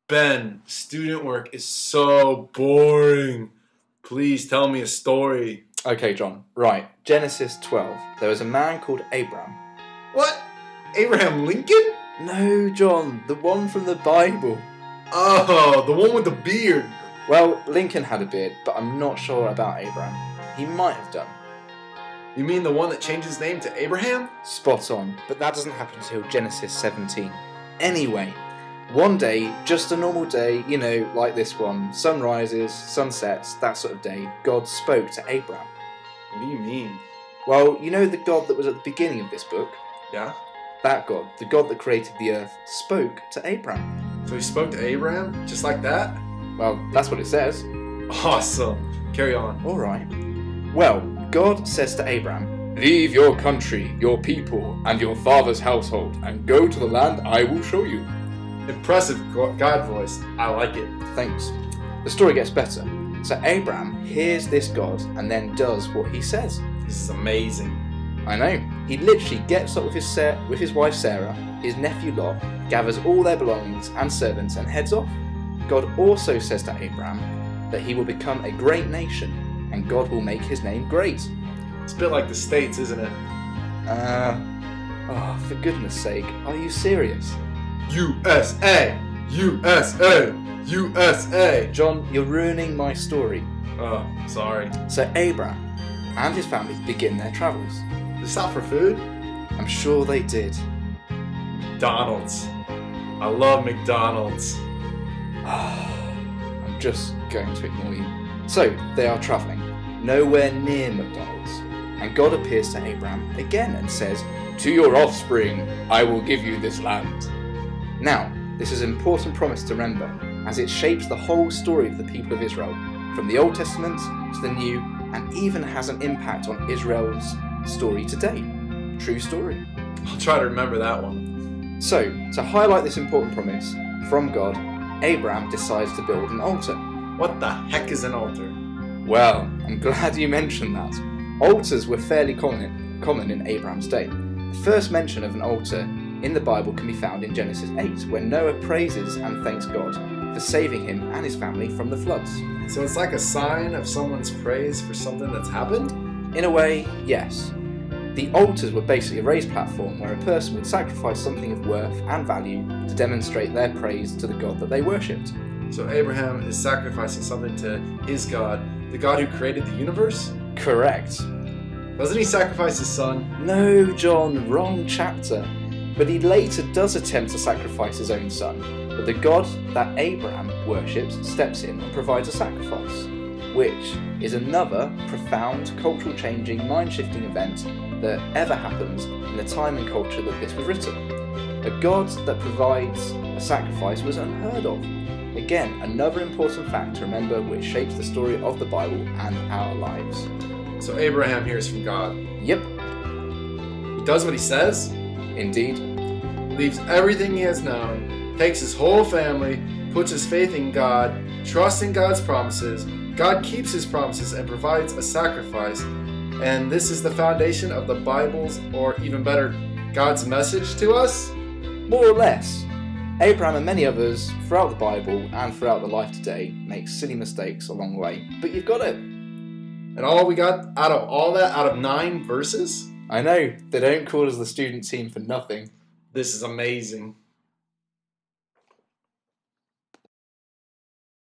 Ben, student work is so boring. Please tell me a story. Okay, John. Right. Genesis 12. There was a man called Abram. What? Abraham Lincoln? No, John. The one from the Bible. Oh, the one with the beard. Well, Lincoln had a beard, but I'm not sure about Abram. He might have done. You mean the one that changed his name to Abraham? Spot on. But that doesn't happen until Genesis 17. Anyway, one day, just a normal day, like this one, sun rises, sun sets, that sort of day, God spoke to Abram. What do you mean? Well, you know the God that was at the beginning of this book? Yeah? That God, the God that created the earth, spoke to Abram. So he spoke to Abraham? Just like that? Well, that's what it says. Awesome. Carry on. Alright. Well, God says to Abram, "Leave your country, your people, and your father's household, and go to the land I will show you." Impressive God voice. I like it. Thanks. The story gets better. So Abram hears this God and then does what he says. This is amazing. I know. He literally gets up with his wife Sarah, his nephew Lot, gathers all their belongings and servants and heads off. God also says to Abram that he will become a great nation and God will make his name great. It's a bit like the States, isn't it? For goodness sake, are you serious? USA! USA! USA! John, you're ruining my story. Oh, sorry. So Abram and his family begin their travels. Did they stop for food? I'm sure they did. McDonald's. I love McDonald's. I'm just going to ignore you. So, they are travelling, nowhere near McDonald's, and God appears to Abram again and says, "To your offspring I will give you this land." Now, this is an important promise to remember, as it shapes the whole story of the people of Israel, from the Old Testament to the New, and even has an impact on Israel's story today. True story. I'll try to remember that one. So, to highlight this important promise from God, Abram decides to build an altar. What the heck is an altar? Well, I'm glad you mentioned that. Altars were fairly common in Abram's day. The first mention of an altar in the Bible can be found in Genesis 8, where Noah praises and thanks God for saving him and his family from the floods. So it's like a sign of someone's praise for something that's happened? In a way, yes. The altars were basically a raised platform where a person would sacrifice something of worth and value to demonstrate their praise to the God that they worshipped. So Abraham is sacrificing something to his God, the God who created the universe? Correct. Doesn't he sacrifice his son? No, John, wrong chapter. But he later does attempt to sacrifice his own son, but the God that Abraham worships steps in and provides a sacrifice, which is another profound, cultural-changing, mind-shifting event that ever happened in the time and culture that this was written. A God that provides a sacrifice was unheard of. Again, another important fact to remember which shapes the story of the Bible and our lives. So Abraham hears from God. Yep. He does what he says? Indeed. Leaves everything he has known, takes his whole family, puts his faith in God, trusts in God's promises. God keeps his promises and provides a sacrifice. And this is the foundation of the Bible's, or even better, God's message to us? More or less. Abraham and many others throughout the Bible and throughout the life today make silly mistakes along the way, but you've got it. And all we got out of all that, out of 9 verses? I know, they don't call us the student team for nothing. This is amazing.